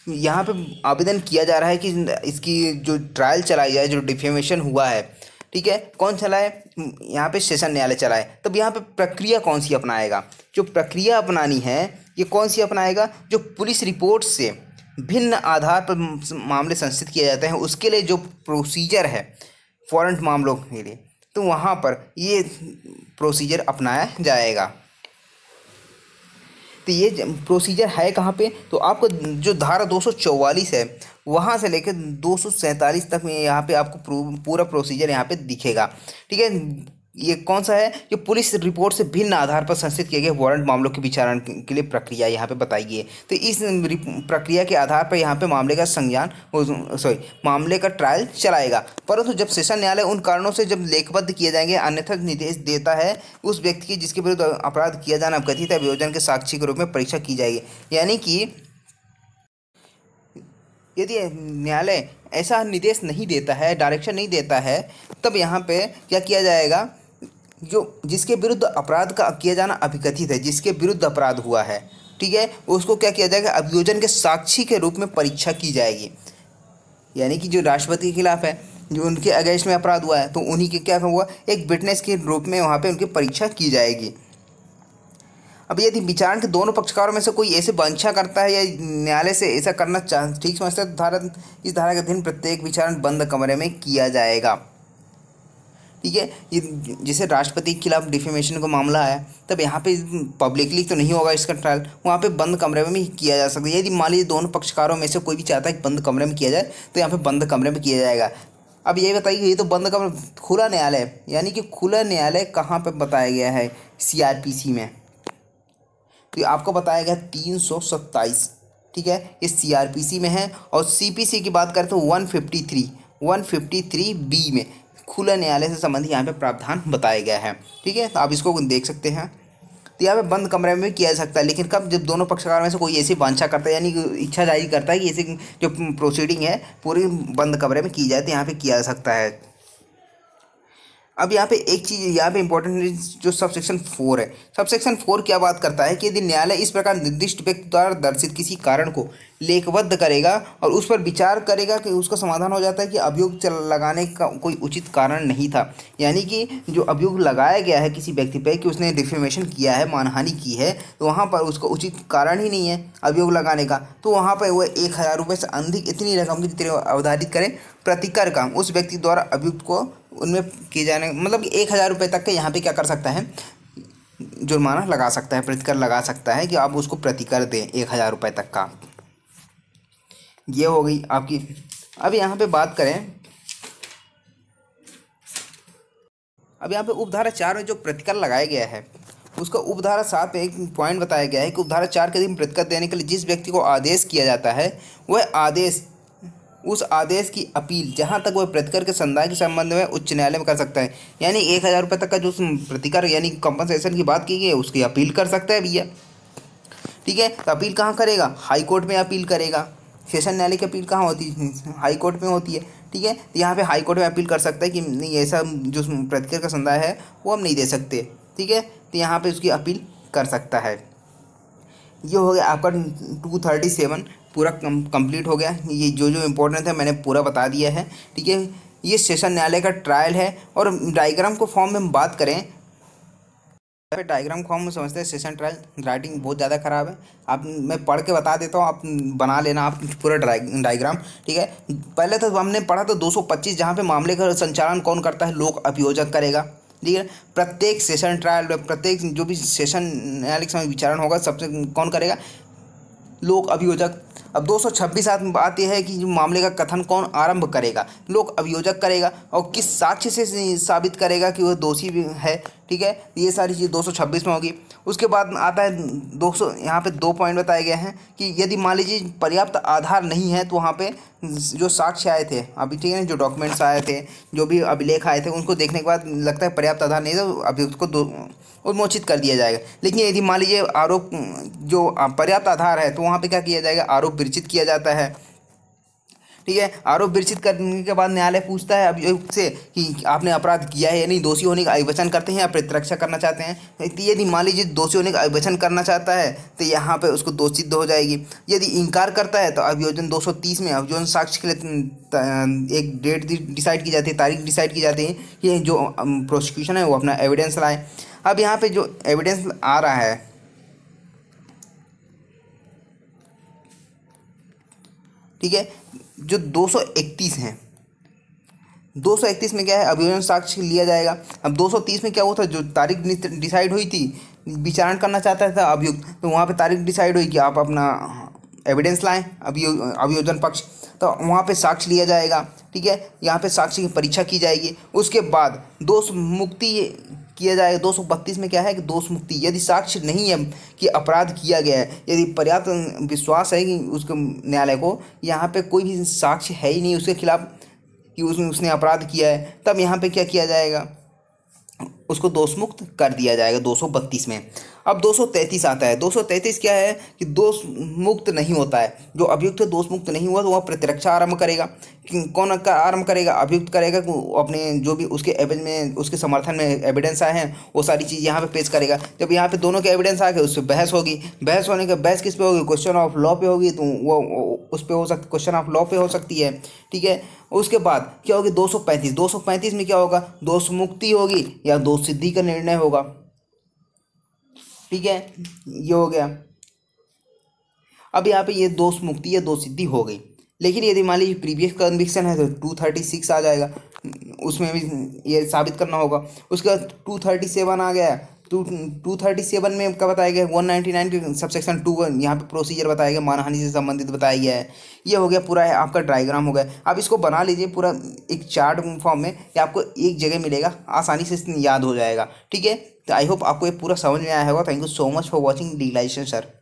यहाँ पे आवेदन किया जा रहा है कि इसकी जो ट्रायल चलाई जाए, जो डिफेमेशन हुआ है, ठीक है, कौन चलाए, यहाँ पे सेशन न्यायालय चलाए। तब यहाँ पे प्रक्रिया कौन सी अपनाएगा, जो प्रक्रिया अपनानी है ये कौन सी अपनाएगा, जो पुलिस रिपोर्ट से भिन्न आधार पर मामले संस्थित किए जाते हैं उसके लिए जो प्रोसीजर है वारंट मामलों के लिए, तो वहाँ पर ये प्रोसीजर अपनाया जाएगा। तो ये प्रोसीजर है कहाँ पे, तो आपको जो धारा 244 है वहाँ से लेकर 247 तक में यहाँ पे आपको पूरा प्रोसीजर यहाँ पे दिखेगा। ठीक है, ये कौन सा है, ये पुलिस रिपोर्ट से भिन्न आधार पर संस्थित किए गए वारंट मामलों के विचारण के लिए प्रक्रिया यहाँ पे बताई गई है। तो इस प्रक्रिया के आधार पर यहाँ पे मामले का मामले का ट्रायल चलाएगा। परंतु जब सेशन न्यायालय उन कारणों से जब लेखबद्ध किए जाएंगे अन्यथा निर्देश देता है, उस व्यक्ति की जिसके विरुद्ध अपराध किया जाना कथित अभियोजन के साक्षी के रूप में परीक्षा की जाएगी। यानी कि यदि न्यायालय ऐसा निर्देश नहीं देता है, डायरेक्शन नहीं देता है, तब यहाँ पे क्या किया जाएगा, जो जिसके विरुद्ध अपराध का किया जाना अभिकथित है, जिसके विरुद्ध अपराध हुआ है, ठीक है, उसको क्या किया जाएगा, अभियोजन के साक्षी के रूप में परीक्षा की जाएगी। यानी कि जो राष्ट्रपति के खिलाफ है, जो उनके अगेंस्ट में अपराध हुआ है, तो उन्हीं के क्या हुआ, एक विटनेस के रूप में वहाँ पे उनकी परीक्षा की जाएगी। अब यदि विचारण के दोनों पक्षकारों में से कोई ऐसे वांछा करता है या न्यायालय से ऐसा करना ठीक समझता है, तो इस धारा के अधीन प्रत्येक विचारण बंद कमरे में किया जाएगा। ठीक है, ये जैसे राष्ट्रपति के खिलाफ डिफेमेशन का मामला है, तब यहाँ पे पब्लिकली तो नहीं होगा इसका ट्रायल, वहाँ पे बंद कमरे में भी किया जा सकता है। यदि मान लीजिए दोनों पक्षकारों में से कोई भी चाहता है कि बंद कमरे में किया जाए, तो यहाँ पे बंद कमरे में किया जाएगा। अब ये बताइए, ये तो बंद कमरा खुला न्यायालय, यानी कि खुला न्यायालय कहाँ पर बताया गया है, CRPC में। तो आपको बताया गया 327, ठीक है, ये CRPC में है। और CPC की बात करें तो 153B में खुला न्यायालय से संबंधित यहाँ पे प्रावधान बताया गया है। ठीक है, तो आप इसको देख सकते हैं। तो यहाँ पे बंद कमरे में किया जा सकता है, लेकिन कब, जब दोनों पक्षकार में से कोई ऐसी वांछा करता है, यानी इच्छा जाहिर करता है कि ऐसी जो प्रोसीडिंग है पूरी बंद कमरे में की जाए, तो यहाँ पे किया जा सकता है। अब यहाँ पे एक चीज़ यहाँ पे इंपॉर्टेंट, जो सबसेक्शन 4 है, सबसेक्शन 4 क्या बात करता है कि यदि न्यायालय इस प्रकार निर्दिष्ट व्यक्ति द्वारा दर्शित किसी कारण को लेखबद्ध करेगा और उस पर विचार करेगा कि उसका समाधान हो जाता है कि अभियोग लगाने का कोई उचित कारण नहीं था, यानी कि जो अभियोग लगाया गया है किसी व्यक्ति पर कि उसने डिफेमेशन किया है, मानहानि की है, तो वहाँ पर उसका उचित कारण ही नहीं है अभियोग लगाने का, तो वहाँ पर वह 1000 रुपये से अधिक इतनी रकम की जितनी अवधारित करें प्रतिकर का उस व्यक्ति द्वारा अभियुक्त को उनमें किए जाने, मतलब 1000 रुपये तक के यहाँ पे क्या कर सकता है, जुर्माना लगा सकता है, प्रतिकर लगा सकता है कि आप उसको प्रतिकर दें 1000 रुपये तक का। ये हो गई आपकी। अब यहाँ पे बात करें, अब यहाँ पे उपधारा 4 में जो प्रतिकर लगाया गया है उसका उपधारा 7 में एक पॉइंट बताया गया है कि उपधारा 4 के अधीन प्रतिकर देने के लिए जिस व्यक्ति को आदेश किया जाता है वह आदेश, उस आदेश की अपील जहां तक वह प्रतिकर के संदाय के संबंध में उच्च न्यायालय में कर सकता है। यानी 1000 रुपये तक का जो प्रतिकर यानी कंपनसेशन की बात की गई है उसकी अपील कर सकता है भैया। ठीक है, तो अपील कहाँ करेगा, हाई कोर्ट में अपील करेगा। सेशन न्यायालय की अपील कहाँ होती है, हाई कोर्ट में होती है। ठीक है, तो यहाँ पे हाई कोर्ट में अपील कर सकता है कि नहीं, ऐसा जो प्रतिकर का संदाय है वो हम नहीं दे सकते। ठीक है, तो यहाँ पे उसकी अपील कर सकता है। ये हो गया आपका 237 पूरा कंप्लीट हो गया। ये जो इम्पोर्टेंट है मैंने पूरा बता दिया है। ठीक है, ये सेशन न्यायालय का ट्रायल है। और डायग्राम को फॉर्म में हम बात करें, डायग्राम फॉर्म में समझते हैं सेशन ट्रायल राइटिंग बहुत ज़्यादा ख़राब है। आप मैं पढ़ के बता देता हूँ, आप बना लेना आप पूरा डायग्राम। ठीक है, पहले तो हमने पढ़ा तो 225 जहाँ पे मामले का संचालन कौन करता है, लोक अभियोजक करेगा। ठीक है, प्रत्येक सेशन ट्रायल, प्रत्येक जो भी सेशन न्यायालय के समय विचारण होगा सबसे कौन करेगा, लोक अभियोजक। अब 226 बात यह है कि जो मामले का कथन कौन आरंभ करेगा, लोक अभियोजक करेगा। और किस साक्ष्य से साबित करेगा कि वह दोषी भी है। ठीक है, ये सारी चीज़ 226 में होगी। उसके बाद आता है 200, यहाँ पे 2 पॉइंट बताए गए हैं कि यदि मान लीजिए पर्याप्त आधार नहीं है तो वहाँ पे जो साक्ष्य आए थे अभी, ठीक है, जो डॉक्यूमेंट्स आए थे, जो भी अभिलेख आए थे, उनको देखने के बाद लगता है पर्याप्त आधार नहीं है तो अभियुक्त को उन्मोचित कर दिया जाएगा। लेकिन यदि मान लीजिए आरोप जो पर्याप्त आधार है तो वहाँ पे क्या किया जाएगा, आरोप विरचित किया जाता है। ठीक है, आरोप विरचित करने के बाद न्यायालय पूछता है अभियुक्त से कि आपने अपराध किया है या नहीं, दोषी होने का अभिवचन करते हैं या प्रतिरक्षा करना चाहते हैं। यदि मान लीजिए दोषी होने का अभिवचन करना चाहता है तो यहाँ पे उसको दोष सिद्ध हो जाएगी। यदि इनकार करता है तो अभियोजन 230 में अभियोजन साक्ष्य के लिए एक डेट डिसाइड की जाती है, तारीख डिसाइड की जाती है कि जो प्रोसिक्यूशन है वो अपना एविडेंस लाए। अब यहाँ पे जो एविडेंस आ रहा है, ठीक है, जो 231 हैं, 231 में क्या है, अभियोजन साक्ष्य लिया जाएगा। अब 230 में क्या हुआ था, जो तारीख डिसाइड हुई थी विचारण करना चाहता था अभियुक्त, तो वहाँ पे तारीख डिसाइड हुई कि आप अपना एविडेंस लाएं, अभियोजन पक्ष, तो वहाँ पे साक्ष्य लिया जाएगा। ठीक है, यहाँ पे साक्ष्य की परीक्षा की जाएगी। उसके बाद दोष मुक्ति किया जाएगा। 232 में क्या है कि दोष मुक्ति, यदि साक्ष्य नहीं है कि अपराध किया गया है, यदि पर्याप्त विश्वास है कि उसके न्यायालय को यहाँ पे कोई भी साक्ष्य है ही नहीं उसके खिलाफ कि उसने अपराध किया है, तब यहाँ पे क्या किया जाएगा, उसको दोष मुक्त कर दिया जाएगा 232 में। अब 233 आता है। 233 क्या है कि दोष मुक्त नहीं होता है, जो अभियुक्त दोष मुक्त नहीं हुआ तो वह प्रतिरक्षा आरंभ करेगा। कौन आरंभ करेगा, अभियुक्त करेगा। अपने जो भी उसके एवज में उसके समर्थन में एविडेंस आए हैं वो सारी चीज़ यहाँ पे पेश करेगा। जब यहाँ पे दोनों के एविडेंस आ गए उससे बहस होगी। बहस होने के बहस किस पे होगी, क्वेश्चन ऑफ लॉ पे होगी, तो वो उस पे हो सकती, क्वेश्चन ऑफ लॉ पे हो सकती है। ठीक है, उसके बाद क्या होगी 235 में क्या होगा, दोष मुक्ति होगी या दोष सिद्धि का निर्णय होगा। ठीक है, ये हो गया। अब यहाँ पे ये दोष मुक्ति या दोष सिद्धि हो गई। लेकिन यदि मान लीजिए प्रीवियस कन्विक्शन है तो 236 आ जाएगा, उसमें भी ये साबित करना होगा। उसके बाद 237 आ गया। 237 में क्या बताया गया, 199 के सबसेक्शन 2 यहाँ पे प्रोसीजर बताया गया, मानहानि से संबंधित बताया गया है। ये हो गया पूरा है आपका डायग्राम हो गया। अब इसको बना लीजिए पूरा एक चार्ट फॉर्म में, ये आपको एक जगह मिलेगा, आसानी से याद हो जाएगा। ठीक है, तो आई होप आपको ये पूरा समझ में आया होगा। Thank you so much for watching legalisation sir.